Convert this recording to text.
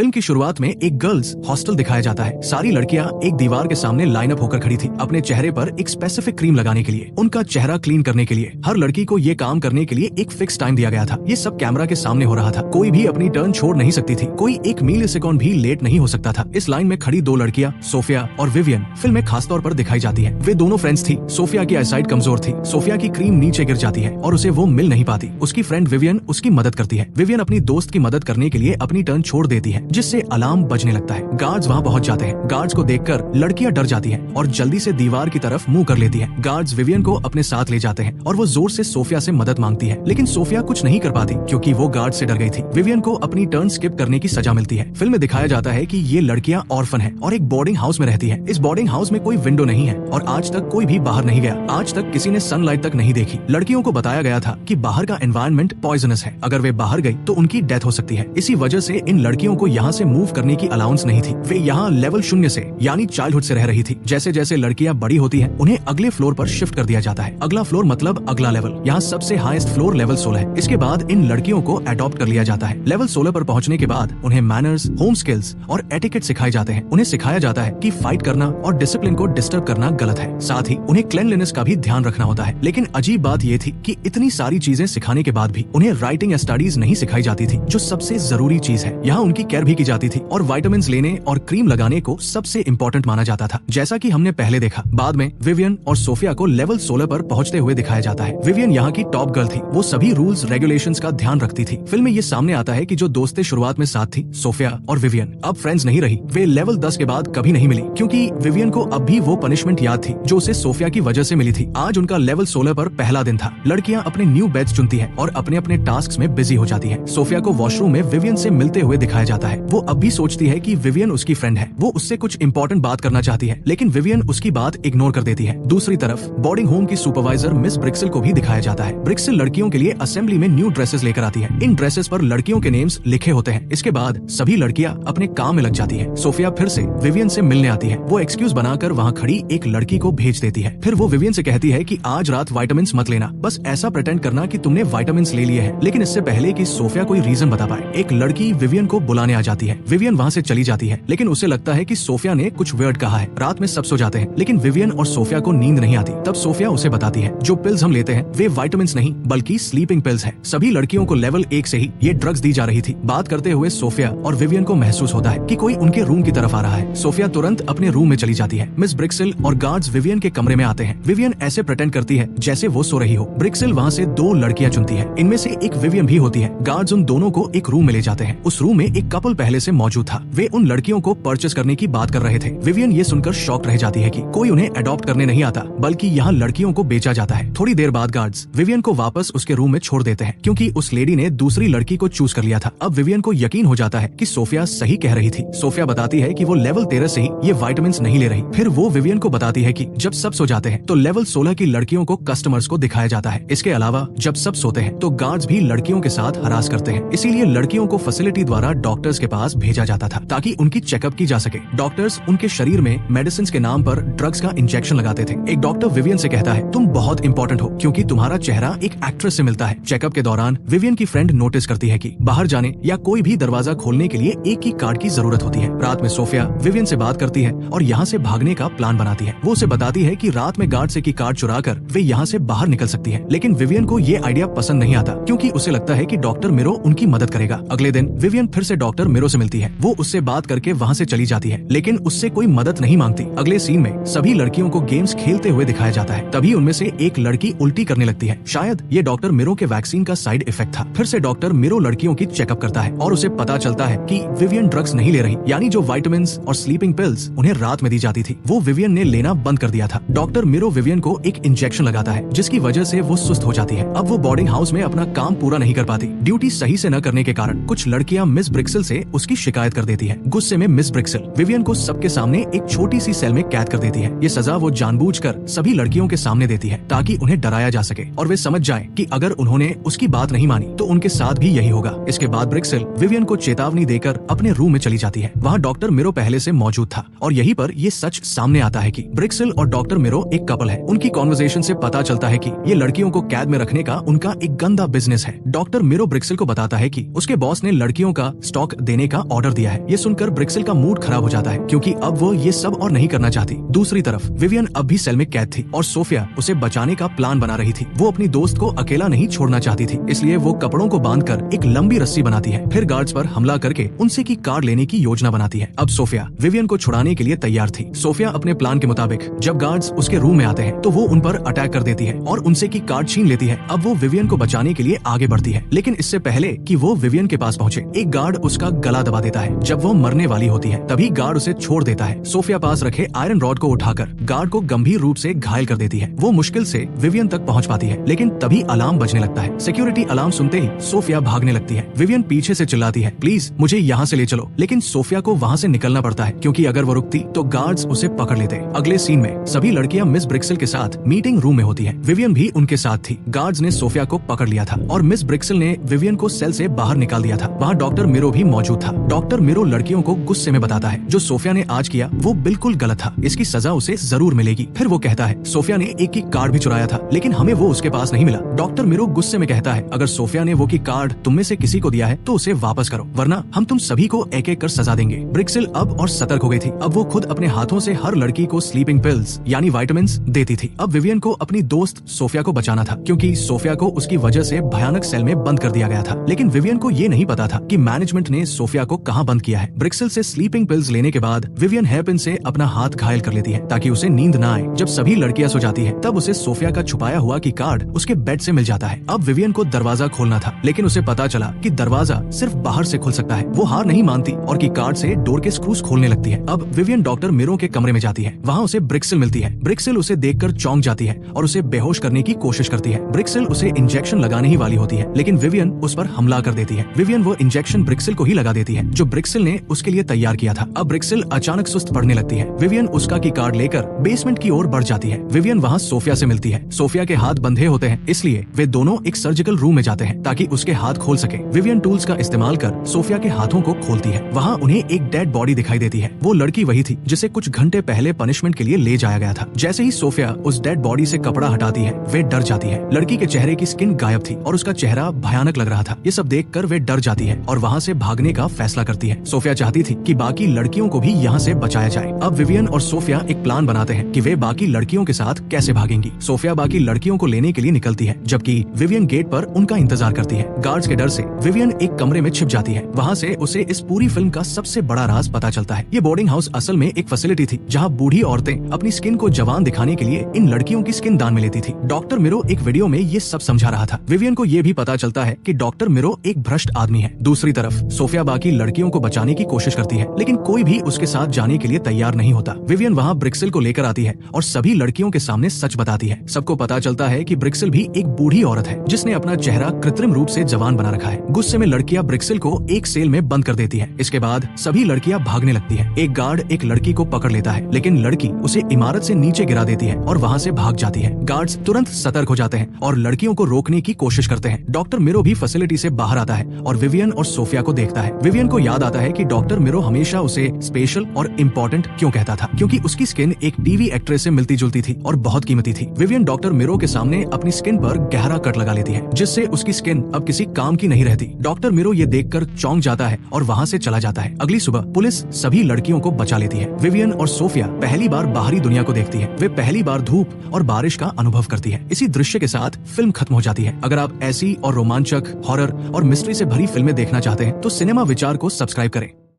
Film की शुरुआत में एक गर्ल्स हॉस्टल दिखाया जाता है। सारी लड़कियां एक दीवार के सामने लाइन अप होकर खड़ी थी, अपने चेहरे पर एक स्पेसिफिक क्रीम लगाने के लिए, उनका चेहरा क्लीन करने के लिए। हर लड़की को ये काम करने के लिए एक फिक्स टाइम दिया गया था। ये सब कैमरा के सामने हो रहा था। कोई भी अपनी टर्न छोड़ नहीं सकती थी, कोई एक मिली सेकंड भी लेट नहीं हो सकता था। इस लाइन में खड़ी दो लड़कियां सोफिया और विवियन फिल्म में खास तौर पर दिखाई जाती है। वे दोनों फ्रेंड्स थी। सोफिया की आईसाइट कमजोर थी। सोफिया की क्रीम नीचे गिर जाती है और उसे वो मिल नहीं पाती। उसकी फ्रेंड विवियन उसकी मदद करती है। विवियन अपनी दोस्त की मदद करने के लिए अपनी टर्न छोड़ देती है, जिससे अलार्म बजने लगता है। गार्ड्स वहाँ पहुँच जाते हैं। गार्ड्स को देखकर लड़कियां डर जाती हैं और जल्दी से दीवार की तरफ मुंह कर लेती हैं। गार्ड्स विवियन को अपने साथ ले जाते हैं और वो जोर से सोफिया से मदद मांगती है, लेकिन सोफिया कुछ नहीं कर पाती क्योंकि वो गार्ड से डर गई थी। विवियन को अपनी टर्न स्किप करने की सजा मिलती है। फिल्म में दिखाया जाता है कि ये लड़कियां ऑर्फन है और एक बोर्डिंग हाउस में रहती है। इस बोर्डिंग हाउस में कोई विंडो नहीं है और आज तक कोई भी बाहर नहीं गया। आज तक किसी ने सनलाइट तक नहीं देखी। लड़कियों को बताया गया था कि बाहर का एनवायरनमेंट पॉइजनस है, अगर वे बाहर गई तो उनकी डेथ हो सकती है। इसी वजह से इन लड़कियों को यहाँ से मूव करने की अलाउंस नहीं थी। वे यहाँ लेवल 0 से यानी चाइल्डहुड से रह रही थी। जैसे जैसे लड़कियां बड़ी होती हैं, उन्हें अगले फ्लोर पर शिफ्ट कर दिया जाता है। अगला फ्लोर मतलब अगला लेवल। यहाँ सबसे हाईएस्ट फ्लोर लेवल 16 है। इसके बाद इन लड़कियों को अडॉप्ट कर लिया जाता है। लेवल 16 पर पहुँचने के बाद उन्हें मैनर्स, होम स्किल्स और एटिकेट सिखाए जाते हैं। उन्हें सिखाया जाता है कि फाइट करना और डिसिप्लिन को डिस्टर्ब करना गलत है। साथ ही उन्हें क्लीनलीनेस का भी ध्यान रखना होता है। लेकिन अजीब बात ये थी कि इतनी सारी चीजें सिखाने के बाद भी उन्हें राइटिंग स्टडीज नहीं सिखाई जाती थी, जो सबसे जरूरी चीज है। यहाँ उनकी केयर भी की जाती थी और विटामिन्स लेने और क्रीम लगाने को सबसे इम्पोर्टेंट माना जाता था। जैसा कि हमने पहले देखा, बाद में विवियन और सोफिया को लेवल 16 पर पहुंचते हुए दिखाया जाता है। विवियन यहाँ की टॉप गर्ल थी। वो सभी रूल्स रेगुलेशंस का ध्यान रखती थी। फिल्म में ये सामने आता है कि जो दोस्तें शुरुआत में साथ थी, सोफिया और विवियन, अब फ्रेंड्स नहीं रही। वे लेवल 10 के बाद कभी नहीं मिली, क्योंकि विवियन को अब भी वो पनिशमेंट याद थी जो उसे सोफिया की वजह से मिली थी। आज उनका लेवल 16 पर पहला दिन था। लड़कियां अपने न्यू बेड्स चुनती है और अपने अपने टास्क में बिजी हो जाती है। सोफिया को वॉशरूम में विवियन से मिलते हुए दिखाया जाता है। वो अब भी सोचती है कि विवियन उसकी फ्रेंड है। वो उससे कुछ इंपॉर्टेंट बात करना चाहती है, लेकिन विवियन उसकी बात इग्नोर कर देती है। दूसरी तरफ बोर्डिंग होम की सुपरवाइजर मिस ब्रिक्सल को भी दिखाया जाता है। ब्रिक्सल लड़कियों के लिए असेंबली में न्यू ड्रेसेस लेकर आती है। इन ड्रेसेस पर लड़कियों के नेम्स लिखे होते हैं। इसके बाद सभी लड़कियां अपने काम में लग जाती है। सोफिया फिर से विवियन से मिलने आती है। वो एक्सक्यूज बनाकर वहाँ खड़ी एक लड़की को भेज देती है। फिर वो विवियन से कहती है कि आज रात विटामिन्स मत लेना, बस ऐसा प्रेटेंड करना कि तुमने विटामिन्स ले लिए हैं। लेकिन इससे पहले कि सोफिया कोई रीजन बता पाए, एक लड़की विवियन को बुलाने आ जाती है। विवियन वहाँ से चली जाती है, लेकिन उसे लगता है कि सोफिया ने कुछ वियर्ड कहा है। रात में सब सो जाते हैं, लेकिन विवियन और सोफिया को नींद नहीं आती। तब सोफिया उसे बताती है, जो पिल्स हम लेते हैं वे विटामिन्स नहीं बल्कि स्लीपिंग पिल्स हैं। सभी लड़कियों को लेवल 1 से ही ये ड्रग्स दी जा रही थी। बात करते हुए सोफिया और विवियन को महसूस होता है कि कोई उनके रूम की तरफ आ रहा है। सोफिया तुरंत अपने रूम में चली जाती है। मिस ब्रिक्सल और गार्ड्स विवियन के कमरे में आते हैं। विवियन ऐसे प्रेटेंड करती है जैसे वो सो रही हो। ब्रिक्सल वहाँ से 2 लड़कियां चुनती है। इनमें से एक विवियन भी होती है। गार्ड्स उन दोनों को एक रूम में ले जाते हैं। उस रूम में एक कपल पहले से मौजूद था। वे उन लड़कियों को परचेस करने की बात कर रहे थे। विवियन ये सुनकर शॉक रह जाती है कि कोई उन्हें अडॉप्ट करने नहीं आता, बल्कि यहाँ लड़कियों को बेचा जाता है। थोड़ी देर बाद गार्ड्स विवियन को वापस उसके रूम में छोड़ देते हैं, क्योंकि उस लेडी ने दूसरी लड़की को चूज कर लिया था। अब विवियन को यकीन हो जाता है कि सोफिया सही कह रही थी। सोफिया बताती है कि वो लेवल 13 से ही ये विटामिन्स नहीं ले रही। फिर वो विवियन को बताती है कि जब सब सो जाते हैं तो लेवल 16 की लड़कियों को कस्टमर्स को दिखाया जाता है। इसके अलावा जब सब सोते हैं तो गार्ड्स भी लड़कियों के साथ हरास करते हैं। इसीलिए लड़कियों को फैसिलिटी द्वारा डॉक्टर्स के पास भेजा जाता था ताकि उनकी चेकअप की जा सके। डॉक्टर्स उनके शरीर में मेडिसिन के नाम पर ड्रग्स का इंजेक्शन लगाते थे। एक डॉक्टर विवियन से कहता है, तुम बहुत इंपॉर्टेंट हो क्योंकि तुम्हारा चेहरा एक एक्ट्रेस से मिलता है। चेकअप के दौरान विवियन की फ्रेंड नोटिस करती है कि बाहर जाने या कोई भी दरवाजा खोलने के लिए एक ही कार्ड की जरूरत होती है। रात में सोफिया विवियन से बात करती है और यहाँ से भागने का प्लान बनाती है। वो उसे बताती है कि रात में गार्ड से की कार्ड चुराकर वे यहाँ से बाहर निकल सकती है। लेकिन विवियन को ये आइडिया पसंद नहीं आता, क्योंकि उसे लगता है कि डॉक्टर मिरो उनकी मदद करेगा। अगले दिन विवियन फिर से डॉक्टर मिरो से मिलती है। वो उससे बात करके वहाँ से चली जाती है, लेकिन उससे कोई मदद नहीं मांगती। अगले सीन में सभी लड़कियों को गेम्स खेलते हुए दिखाया जाता है। तभी उनमें से एक लड़की उल्टी करने लगती है। शायद ये डॉक्टर मिरो के वैक्सीन का साइड इफेक्ट था। फिर से डॉक्टर मिरो लड़कियों की चेकअप करता है और उसे पता चलता है कि विवियन ड्रग्स नहीं ले रही, यानी जो विटामिन्स और स्लीपिंग पिल्स उन्हें रात में दी जाती थी वो विवियन ने लेना बंद कर दिया था। डॉक्टर मिरो विवियन को एक इंजेक्शन लगाता है, जिसकी वजह से वो सुस्त हो जाती है। अब वो बोर्डिंग हाउस में अपना काम पूरा नहीं कर पाती। ड्यूटी सही से न करने के कारण कुछ लड़कियां मिस ब्रिक्सल से उसकी शिकायत कर देती है। गुस्से में मिस ब्रिक्सल विवियन को सबके सामने एक छोटी सी सेल में कैद कर देती है। ये सजा वो जानबूझकर सभी लड़कियों के सामने देती है ताकि उन्हें डराया जा सके और वे समझ जाएं कि अगर उन्होंने उसकी बात नहीं मानी तो उनके साथ भी यही होगा। इसके बाद ब्रिक्सल विवियन को चेतावनी देकर अपने रूम में चली जाती है। वहाँ डॉक्टर मिरो पहले से मौजूद था और यहीं पर ये सच सामने आता है कि ब्रिक्सल और डॉक्टर मिरो एक कपल है। उनकी कॉन्वर्सेशन से पता चलता है कि ये लड़कियों को कैद में रखने का उनका एक गंदा बिजनेस है। डॉक्टर मिरो ब्रिक्सल को बताता है कि उसके बॉस ने लड़कियों का स्टॉक देने का ऑर्डर दिया है। ये सुनकर ब्रिक्सिल का मूड खराब हो जाता है क्योंकि अब वो ये सब और नहीं करना चाहती। दूसरी तरफ विवियन अब भी सेल में कैद थी और सोफिया उसे बचाने का प्लान बना रही थी। वो अपनी दोस्त को अकेला नहीं छोड़ना चाहती थी, इसलिए वो कपड़ों को बांधकर एक लंबी रस्सी बनाती है, फिर गार्ड्स पर हमला करके उनसे की कार लेने की योजना बनाती है। अब सोफिया विवियन को छुड़ाने के लिए तैयार थी। सोफिया अपने प्लान के मुताबिक जब गार्ड्स उसके रूम में आते हैं तो वो उन पर अटैक कर देती है और उनसे की कार छीन लेती है। अब वो विवियन को बचाने के लिए आगे बढ़ती है, लेकिन इससे पहले कि वो विवियन के पास पहुंचे, एक गार्ड उसका गला दबा देता है। जब वो मरने वाली होती है तभी गार्ड उसे छोड़ देता है। सोफिया पास रखे आयरन रॉड को उठाकर गार्ड को गंभीर रूप से घायल कर देती है। वो मुश्किल से विवियन तक पहुंच पाती है, लेकिन तभी अलार्म बजने लगता है। सिक्योरिटी अलार्म सुनते ही सोफिया भागने लगती है। विवियन पीछे से चिल्लाती है, प्लीज मुझे यहाँ से ले चलो, लेकिन सोफिया को वहाँ से निकलना पड़ता है क्योंकि अगर वो रुकती तो गार्ड्स उसे पकड़ लेते। अगले सीन में सभी लड़कियां मिस ब्रिक्सिल के साथ मीटिंग रूम में होती है। विवियन भी उनके साथ थी। गार्ड्स ने सोफिया को पकड़ लिया था और मिस ब्रिक्सिल ने विवियन को सेल से बाहर निकाल दिया था। वहाँ डॉक्टर मिरो भी मौजूद था। डॉक्टर मिरो लड़कियों को गुस्से में बताता है जो सोफिया ने आज किया वो बिल्कुल गलत था, इसकी सजा उसे जरूर मिलेगी। फिर वो कहता है सोफिया ने एक की कार्ड भी चुराया था, लेकिन हमें वो उसके पास नहीं मिला। डॉक्टर मिरो गुस्से में कहता है अगर सोफिया ने वो की कार्ड तुम में से किसी को दिया है तो उसे वापस करो, वरना हम तुम सभी को एक एक कर सजा देंगे। ब्रिक्सिल अब और सतर्क हो गई थी। अब वो खुद अपने हाथों से हर लड़की को स्लीपिंग पिल्स यानी विटामिन्स देती थी। अब विवियन को अपनी दोस्त सोफिया को बचाना था क्योंकि सोफिया को उसकी वजह से भयानक सेल में बंद कर दिया गया था, लेकिन विवियन को ये नहीं पता था कि मैनेजमेंट ने सोफिया को कहां बंद किया है। ब्रिक्सिल से स्लीपिंग पिल्स लेने के बाद विवियन हेयरपिन से अपना हाथ घायल कर लेती है ताकि उसे नींद न आए। जब सभी लड़कियां सो जाती है तब उसे सोफिया का छुपाया हुआ की कार्ड उसके बेड से मिल जाता है। अब विवियन को दरवाजा खोलना था, लेकिन उसे पता चला कि दरवाजा सिर्फ बाहर से खुल सकता है। वो हार नहीं मानती और की कार्ड से डोर के स्क्रूज खोलने लगती है। अब विवियन डॉक्टर मिरो के कमरे में जाती है। वहाँ उसे ब्रिक्सिल मिलती है। ब्रिक्सिल उसे देखकर चौंक जाती है और उसे बेहोश करने की कोशिश करती है। ब्रिक्सिल उसे इंजेक्शन लगाने ही वाली होती है, लेकिन विवियन उस पर हमला कर देती है। विवियन वो इंजेक्शन ब्रिक्सिल को ही लगा देती है जो ब्रिक्सिल ने उसके लिए तैयार किया था। अब ब्रिक्सिल अचानक सुस्त पड़ने लगती है। विवियन उसका की कार्ड लेकर बेसमेंट की ओर बढ़ जाती है। विवियन वहाँ सोफिया से मिलती है। सोफिया के हाथ बंधे होते हैं, इसलिए वे दोनों एक सर्जिकल रूम में जाते हैं ताकि उसके हाथ खोल सके। विवियन टूल्स का इस्तेमाल कर सोफिया के हाथों को खोलती है। वहाँ उन्हें एक डेड बॉडी दिखाई देती है। वो लड़की वही थी जिसे कुछ घंटे पहले पनिशमेंट के लिए ले जाया गया था। जैसे ही सोफिया उस डेड बॉडी से कपड़ा हटाती है वे डर जाती है। लड़की के चेहरे की स्किन गायब थी और उसका चेहरा भयानक लग रहा था। ये सब देखकर वे डर जाती है और वहाँ से भागने का फैसला करती है। सोफिया चाहती थी कि बाकी लड़कियों को भी यहाँ से बचाया जाए। अब विवियन और सोफिया एक प्लान बनाते हैं कि वे बाकी लड़कियों के साथ कैसे भागेंगी। सोफिया बाकी लड़कियों को लेने के लिए निकलती है, जबकि विवियन गेट पर उनका इंतजार करती है। गार्ड्स के डर से विवियन एक कमरे में छिप जाती है। वहाँ से उसे इस पूरी फिल्म का सबसे बड़ा राज पता चलता है। ये बोर्डिंग हाउस असल में एक फैसिलिटी थी जहाँ बूढ़ी औरतें अपनी स्किन को जवान दिखाने के लिए इन लड़कियों की स्किन दान में लेती थी। डॉक्टर मिरो एक वीडियो में ये सब समझा रहा था। विवियन को ये भी पता चलता है कि डॉक्टर मिरो एक भ्रष्ट आदमी है। दूसरी तरफ सोफिया बाकी लड़कियों को बचाने की कोशिश करती है, लेकिन कोई भी उसके साथ जाने के लिए तैयार नहीं होता। विवियन वहाँ ब्रिक्सिल को लेकर आती है और सभी लड़कियों के सामने सच बताती है। सबको पता चलता है कि ब्रिक्सिल भी एक बूढ़ी औरत है जिसने अपना चेहरा कृत्रिम रूप से जवान बना रखा है। गुस्से में लड़कियां ब्रिक्सिल को एक सेल में बंद कर देती है। इसके बाद सभी लड़कियां भागने लगती है। एक गार्ड एक लड़की को पकड़ लेता है, लेकिन लड़की उसे इमारत से नीचे गिरा देती है और वहाँ से भाग जाती है। गार्ड्स तुरंत सतर्क हो जाते हैं और लड़कियों को रोकने की कोशिश करते हैं। डॉक्टर मिरो भी फैसिलिटी से बाहर आता है और विवियन और सोफिया को देखता है। विवियन को याद आता है कि डॉक्टर मिरो हमेशा उसे स्पेशल और इम्पोर्टेंट क्यों कहता था, क्योंकि उसकी स्किन एक टीवी एक्ट्रेस से मिलती जुलती थी और बहुत कीमती थी। विवियन डॉक्टर मिरो के सामने अपनी स्किन पर गहरा कट लगा लेती है, जिससे उसकी स्किन अब किसी काम की नहीं रहती। डॉक्टर मिरो ये देखकर चौंक जाता है और वहाँ से चला जाता है। अगली सुबह पुलिस सभी लड़कियों को बचा लेती है। विवियन और सोफिया पहली बार बाहरी दुनिया को देखती है। वे पहली बार धूप और बारिश का अनुभव करती है। इसी दृश्य के साथ फिल्म खत्म हो जाती है। अगर आप ऐसी और रोमांचक, हॉरर और मिस्ट्री से भरी फिल्में देखना चाहते हैं तो सिनेमा विचार को सब्सक्राइब करें।